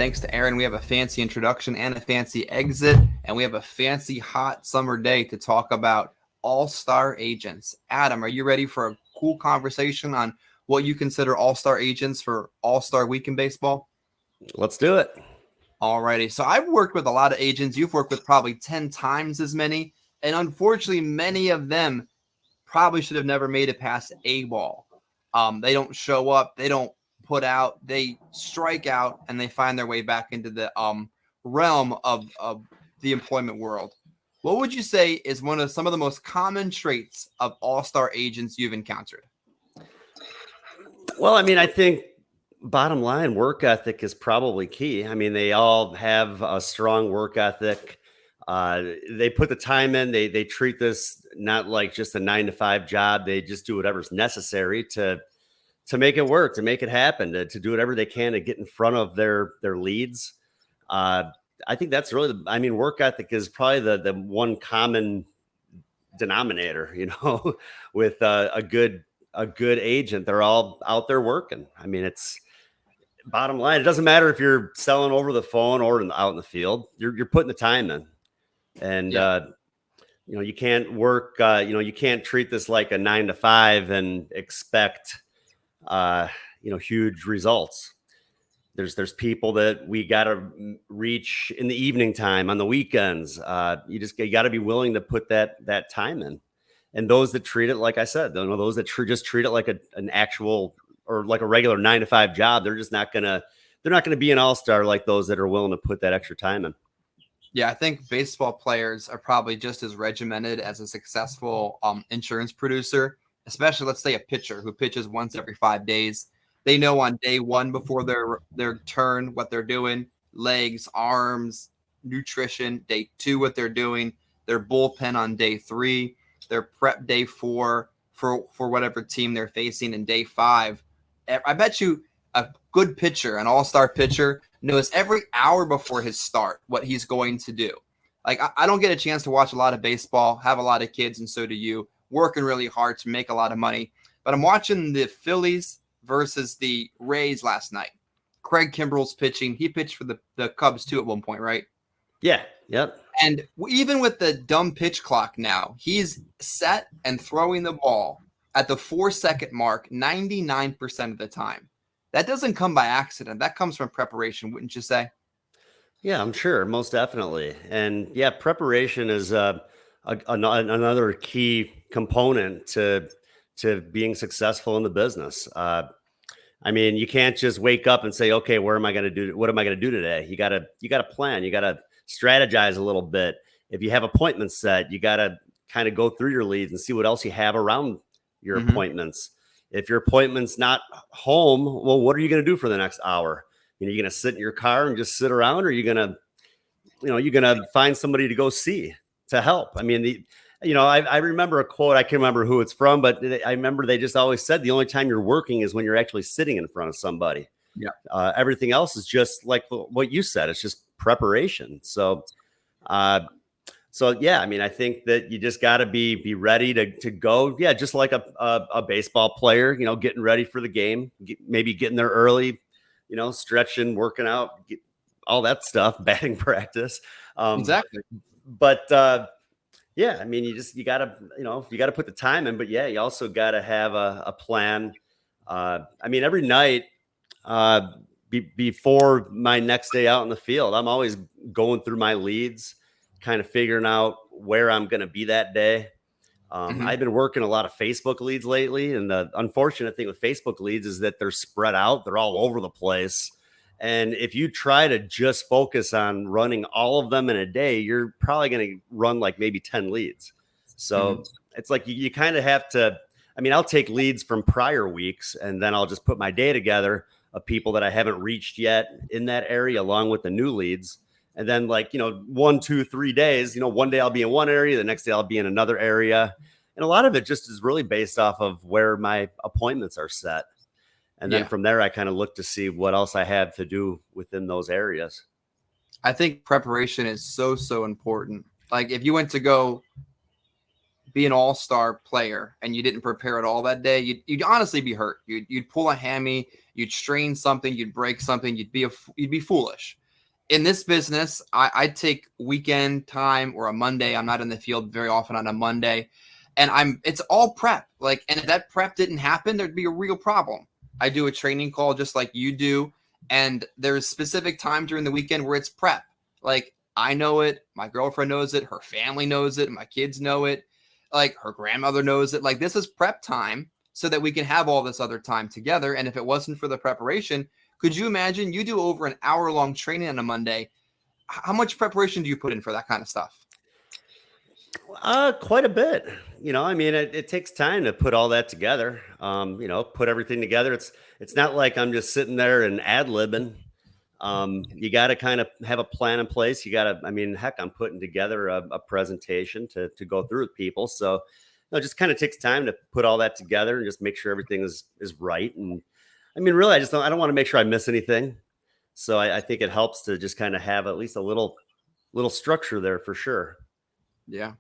thanks to Aaron, we have a fancy introduction and a fancy exit, and we have a fancy hot summer day to talk about all-star agents. Adam, are you ready for a cool conversation on what you consider all-star agents for all-star week in baseball? Let's do it. Alrighty. So I've worked with a lot of agents. You've worked with probably 10 times as many. And unfortunately, many of them probably should have never made it past A ball. They don't show up. They don't put out. They strike out, and they find their way back into the realm of the employment world. What would you say is some of the most common traits of all-star agents you've encountered? Well, I mean, I think bottom line, work ethic is probably key. I mean, they all have a strong work ethic. They put the time in. They treat this not like just a 9-to-5 job. They just do whatever's necessary to make it work, to make it happen, to do whatever they can to get in front of their leads. I think that's really, work ethic is probably the one common denominator, with a good agent. They're all out there working. I mean, it's bottom line. It doesn't matter if you're selling over the phone or out in the field. You're putting the time in, and you can't work. You can't treat this like a 9-to-5 and expect huge results. There's people that we got to reach in the evening time, on the weekends. You got to be willing to put that time in. And those that treat it, like I said, those that just treat it like an actual or like a regular 9-to-5 job, they're not gonna be an all-star like those that are willing to put that extra time in. Yeah, I think baseball players are probably just as regimented as a successful insurance producer, especially, let's say, a pitcher who pitches once every 5 days. They know on day one before their turn what they're doing, legs, arms, nutrition. Day 2, what they're doing, their bullpen on day 3, their prep day 4 for whatever team they're facing in day 5. I bet you a good pitcher, an all-star pitcher, knows every hour before his start what he's going to do. Like, I don't get a chance to watch a lot of baseball, have a lot of kids, and so do you, working really hard to make a lot of money. But I'm watching the Phillies versus the Rays last night. Craig Kimbrell's pitching. He pitched for the Cubs too at one point, right? Yeah. Yep. And even with the dumb pitch clock now, he's set and throwing the ball at the 4-second mark 99% of the time. That doesn't come by accident. That comes from preparation, wouldn't you say? Yeah, I'm sure, most definitely. And yeah, preparation is another key component to being successful in the business. You can't just wake up and say, okay, what am I going to do today? You got to plan. You got to strategize a little bit. If you have appointments set, you got to kind of go through your leads and see what else you have around your appointments. If your appointment's not home, well, what are you going to do for the next hour? You're going to sit in your car and just sit around, or you're going to find somebody to go see to help. I mean, I remember a quote. I can't remember who it's from, but I remember they just always said the only time you're working is when you're actually sitting in front of somebody. Yeah. Everything else is just like what you said. It's just preparation. So yeah, I think that you just got to be ready to go. Yeah, just like a baseball player, getting ready for the game, maybe getting there early, stretching, working out, all that stuff, batting practice. Exactly. But yeah, you gotta put the time in. But yeah, you also got to have a plan. Every night before my next day out in the field, I'm always going through my leads, kind of figuring out where I'm going to be that day. I've been working a lot of Facebook leads lately. And the unfortunate thing with Facebook leads is that they're spread out. They're all over the place. And if you try to just focus on running all of them in a day, you're probably going to run like maybe 10 leads. So it's like you kind of have to, I'll take leads from prior weeks, and then I'll just put my day together of people that I haven't reached yet in that area, along with the new leads. And then 1, 2, 3 days, one day I'll be in one area, the next day I'll be in another area. And a lot of it just is really based off of where my appointments are set. And then from there, I kind of look to see what else I have to do within those areas. I think preparation is so important. Like, if you went to go be an all-star player and you didn't prepare at all that day, you'd honestly be hurt. You'd pull a hammy, you'd strain something, you'd break something, you'd be foolish. In this business, I take weekend time or a Monday. I'm not in the field very often on a Monday, and it's all prep. Like, and if that prep didn't happen, there'd be a real problem. I do a training call just like you do, and there's specific time during the weekend where it's prep. Like, I know it, my girlfriend knows it, her family knows it, my kids know it, like her grandmother knows it. Like, this is prep time so that we can have all this other time together. And if it wasn't for the preparation, could you imagine you do over an hour-long training on a Monday? How much preparation do you put in for that kind of stuff? Quite a bit. I mean, it takes time to put all that together. Put everything together. It's not like I'm just sitting there and ad-libbing. You got to kind of have a plan in place. You got to, I mean, heck, I'm putting together a presentation to go through with people. So it just kind of takes time to put all that together and just make sure everything is right. And I mean, really, I don't want to make sure I miss anything. So I think it helps to just kind of have at least a little structure there for sure. Yeah.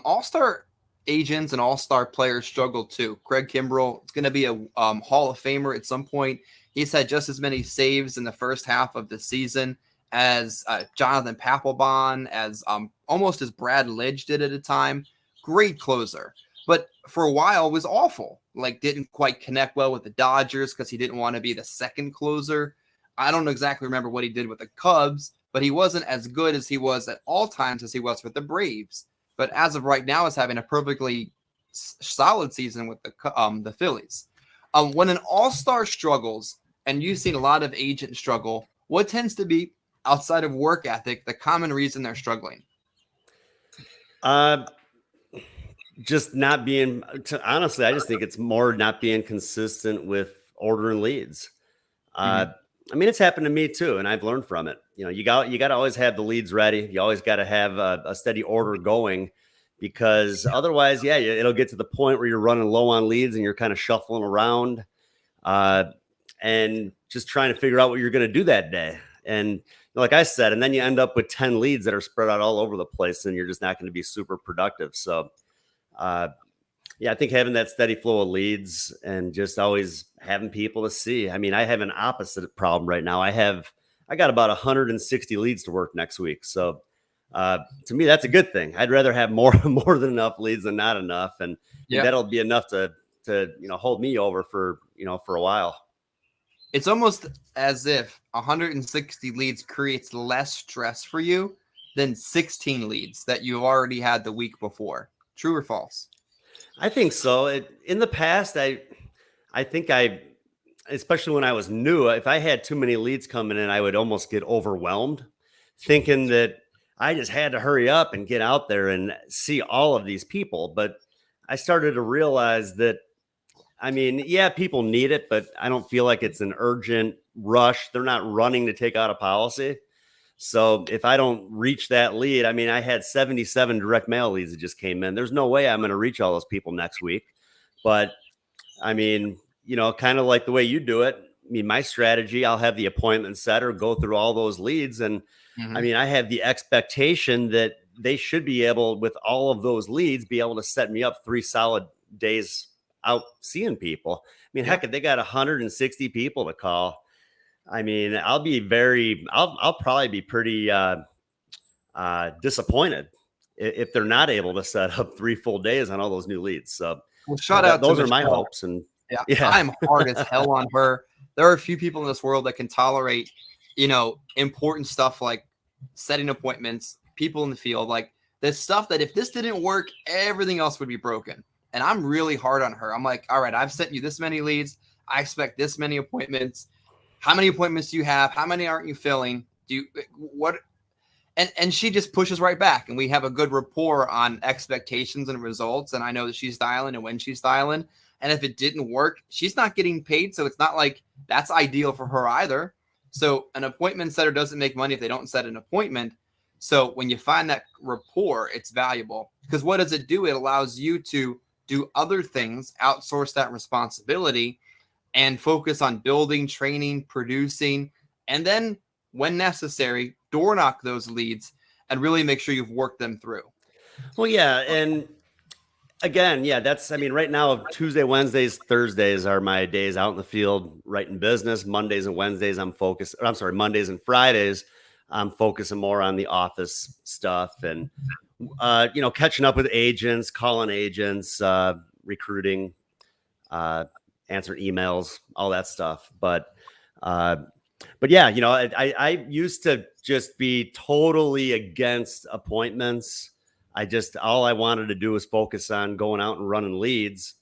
All-star agents and all-star players struggle too. Craig Kimbrell is going to be a Hall of Famer at some point. He's had just as many saves in the first half of the season as Jonathan Papelbon, as almost as Brad Lidge did at a time. Great closer. But for a while was awful. Like, didn't quite connect well with the Dodgers because he didn't want to be the second closer. I don't exactly remember what he did with the Cubs, but he wasn't as good as he was at all times as he was with the Braves. But as of right now, is having a perfectly solid season with the Phillies. When an all-star struggles, and you've seen a lot of agents struggle, what tends to be, outside of work ethic, the common reason they're struggling? Just not being, honestly, I just think it's more not being consistent with ordering leads. I mean, it's happened to me too, and I've learned from it. You got to always have the leads ready. You always got to have a steady order going, because otherwise, yeah, it'll get to the point where you're running low on leads and you're kind of shuffling around and just trying to figure out what you're going to do that day. And like I said, and then you end up with 10 leads that are spread out all over the place, and you're just not going to be super productive. So, yeah, I think having that steady flow of leads and just always having people to see. I mean, I have an opposite problem right now. I got about 160 leads to work next week. So to me, that's a good thing. I'd rather have more than enough leads than not enough. And that'll be enough to hold me over for a while. It's almost as if 160 leads creates less stress for you than 16 leads that you already had the week before. True or false? I think so. In the past, I think especially when I was new, if I had too many leads coming in, I would almost get overwhelmed, thinking that I just had to hurry up and get out there and see all of these people. But I started to realize that, I mean, yeah, people need it, but I don't feel like it's an urgent rush. They're not running to take out a policy. So if I don't reach that lead, I mean, I had 77 direct mail leads that just came in. There's no way I'm going to reach all those people next week. But I mean, kind of like the way you do it. I mean, my strategy, I'll have the appointment setter go through all those leads. And I mean, I have the expectation that they should be able, with all of those leads, be able to set me up 3 solid days out seeing people. I mean, heck, if they got 160 people to call, I mean, I'll probably be pretty disappointed if they're not able to set up 3 full days on all those new leads. So, well, shout out those to are my Michelle. hopes. And yeah, I'm hard as hell on her. There are a few people in this world that can tolerate, important stuff like setting appointments, people in the field, like this stuff that if this didn't work, everything else would be broken. And I'm really hard on her. I'm like, all right, I've sent you this many leads. I expect this many appointments. How many appointments do you have? How many aren't you filling? And she just pushes right back, and we have a good rapport on expectations and results. And I know that she's dialing and when she's dialing. And if it didn't work, she's not getting paid. So it's not like that's ideal for her either. So an appointment setter doesn't make money if they don't set an appointment. So when you find that rapport, it's valuable, because what does it do? It allows you to do other things, outsource that responsibility, and focus on building, training, producing, and then when necessary, door knock those leads and really make sure you've worked them through. Well, yeah. And Again, yeah, I mean, right now, Tuesday, Wednesdays, Thursdays are my days out in the field writing business. Mondays and Wednesdays, I'm sorry, Mondays and Fridays, I'm focusing more on the office stuff and, catching up with agents, calling agents, recruiting, uh, answering emails, all that stuff. Uh, but yeah, I used to just be totally against appointments. All I wanted to do was focus on going out and running leads.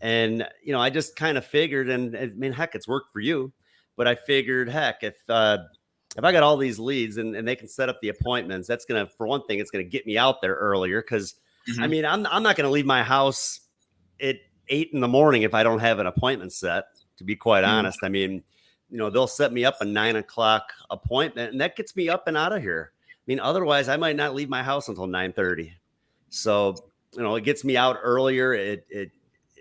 And, I just kind of figured, and I mean, heck, it's worked for you, but I figured, heck, if I got all these leads and they can set up the appointments, that's going to, for one thing, it's going to get me out there earlier. Cause I Mhm. mean, I'm not going to leave my house at 8 in the morning if I don't have an appointment set, to be quite Mhm. honest. I mean, they'll set me up a 9 o'clock appointment and that gets me up and out of here. I mean, otherwise I might not leave my house until 9:30. So, it gets me out earlier.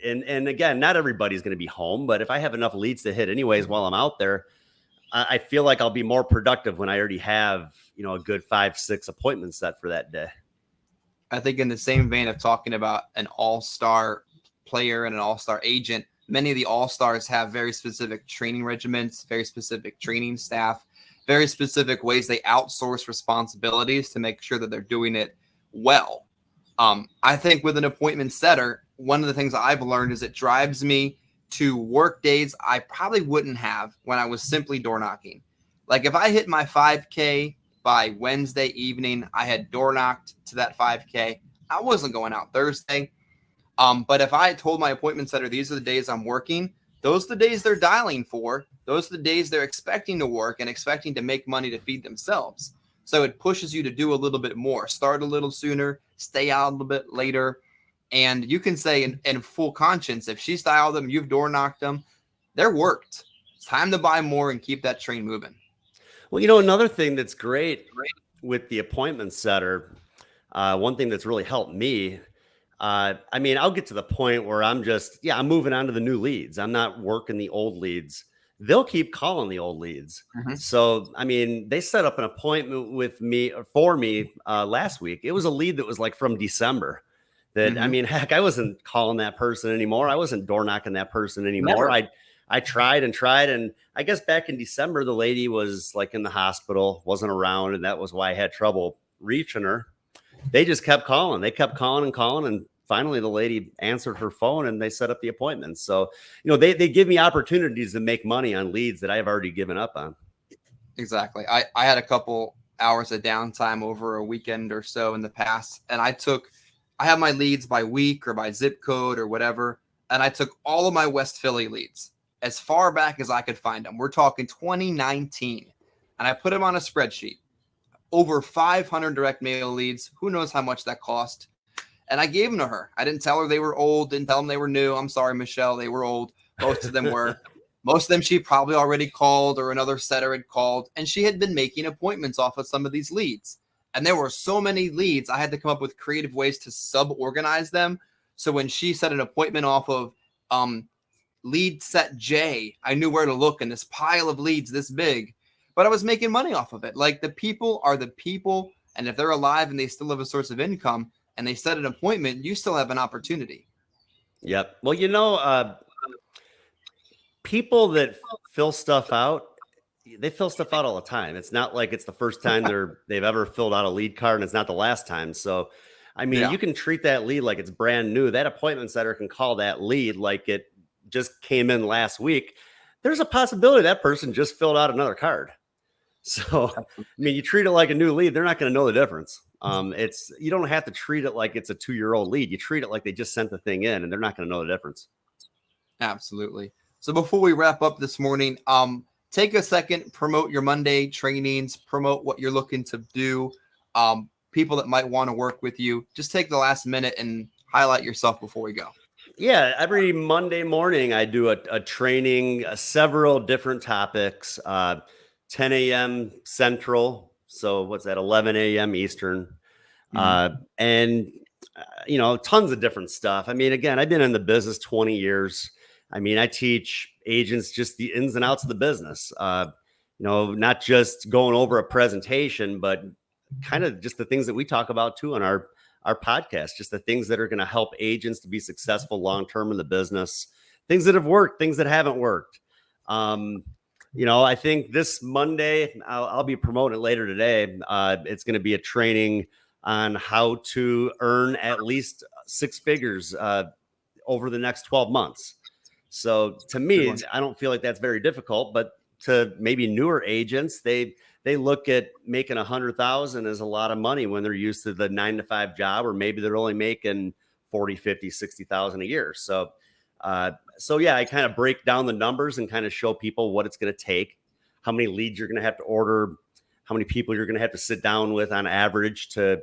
And again, not everybody's going to be home, but if I have enough leads to hit anyways while I'm out there, I feel like I'll be more productive when I already have, a good 5, 6 appointments set for that day. I think in the same vein of talking about an all-star player and an all-star agent, many of the all-stars have very specific training regiments, very specific training staff, very specific ways they outsource responsibilities to make sure that they're doing it well. I think with an appointment setter, one of the things I've learned is it drives me to work days I probably wouldn't have when I was simply door knocking. Like if I hit my 5K by Wednesday evening, I had door knocked to that 5K. I wasn't going out Thursday. But if I told my appointment setter, these are the days I'm working, those are the days they're dialing for. Those are the days they're expecting to work and expecting to make money to feed themselves. So it pushes you to do a little bit more, start a little sooner, stay out a little bit later. And you can say in full conscience, if she's dialed them, you've door knocked them, they're worked. It's time to buy more and keep that train moving. Well, another thing that's great with the appointment setter, one thing that's really helped me, I mean, I'll get to the point where I'm moving on to the new leads. I'm not working the old leads. They'll keep calling the old leads. Mm-hmm. So, I mean, they set up an appointment with me or for me last week. It was a lead that was like from December. That I Mm-hmm. mean, heck, I wasn't calling that person anymore. I wasn't door knocking that person anymore. Never. I tried and tried, and I guess back in December the lady was like in the hospital, wasn't around, and that was why I had trouble reaching her. They just kept calling. They kept calling and calling, and finally the lady answered her phone and they set up the appointment. So, they give me opportunities to make money on leads that I have already given up on. Exactly. I had a couple hours of downtime over a weekend or so in the past, and I have my leads by week or by zip code or whatever, and I took all of my West Philly leads as far back as I could find them. We're talking 2019, and I put them on a spreadsheet. Over 500 direct mail leads. Who knows how much that cost? And I gave them to her. I didn't tell her they were old, didn't tell them they were new. I'm sorry, Michelle, they were old. Most of them were. Most of them she probably already called or another setter had called, and she had been making appointments off of some of these leads. And there were so many leads, I had to come up with creative ways to sub-organize them. So when she set an appointment off of lead set J, I knew where to look in this pile of leads this big, but I was making money off of it. Like the people are the people, and if they're alive and they still have a source of income and they set an appointment, you still have an opportunity. Yep. Well, people that fill stuff out, they fill stuff out all the time. It's not like it's the first time they've ever filled out a lead card, and it's not the last time. So, I mean, Yeah. you can treat that lead like it's brand new. That appointment setter can call that lead like it just came in last week. There's a possibility that person just filled out another card. So, I mean, you treat it like a new lead, they're not going to know the difference. You don't have to treat it like it's a 2-year-old lead. You treat it like they just sent the thing in, and they're not going to know the difference. Absolutely. So before we wrap up this morning, take a second, promote your Monday trainings, promote what you're looking to do. People that might want to work with you, just take the last minute and highlight yourself before we go. Yeah, every Monday morning I do a training, several different topics, 10 a.m. Central. So what's that, 11 a.m. Eastern. And tons of different stuff. I mean, again, I've been in the business 20 years. I mean, I teach agents just the ins and outs of the business. Not just going over a presentation, but kind of just the things that we talk about too on our podcast, just the things that are going to help agents to be successful long-term in the business, things that have worked, things that haven't worked. I think this Monday, I'll be promoting it later today. It's going to be a training on how to earn at least six figures over the next 12 months. So to me, I don't feel like that's very difficult, but to maybe newer agents, they look at making 100,000 as a lot of money when they're used to the 9-to-5 job, or maybe they're only making 40, 50, 60,000 a year. So yeah, I kind of break down the numbers and kind of show people what it's going to take, how many leads you're going to have to order, how many people you're going to have to sit down with on average to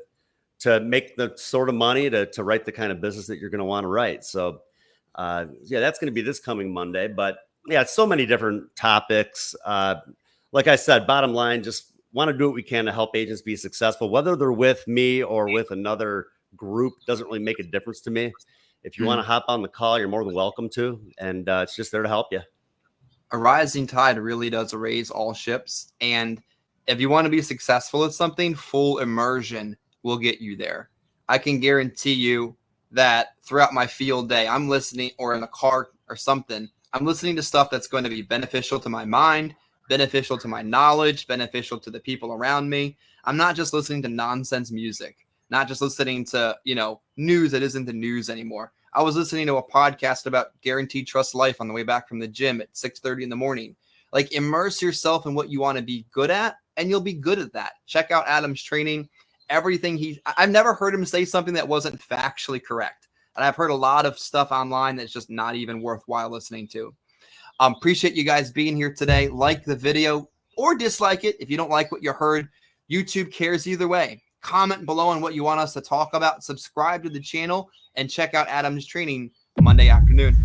make the sort of money to write the kind of business that you're going to want to write. So yeah, that's going to be this coming Monday. But yeah, it's so many different topics. Like I said, bottom line, just want to do what we can to help agents be successful, whether they're with me or with another group. Doesn't really make a difference to me. If you want to hop on the call, you're more than welcome to. And it's just there to help you. A rising tide really does raise all ships. And if you want to be successful at something, full immersion will get you there. I can guarantee you that throughout my field day, I'm listening, or in a car or something, I'm listening to stuff that's going to be beneficial to my mind, beneficial to my knowledge, beneficial to the people around me. I'm not just listening to nonsense music, not just listening to, news that isn't the news anymore. I was listening to a podcast about Guaranteed Trust Life on the way back from the gym at 6:30 in the morning. Like, immerse yourself in what you want to be good at, and you'll be good at that. Check out Adam's training. Everything I've never heard him say something that wasn't factually correct. And I've heard a lot of stuff online that's just not even worthwhile listening to. Appreciate you guys being here today. Like the video or dislike it if you don't like what you heard. YouTube cares either way. Comment below on what you want us to talk about. Subscribe to the channel and check out Adam's training Monday afternoon.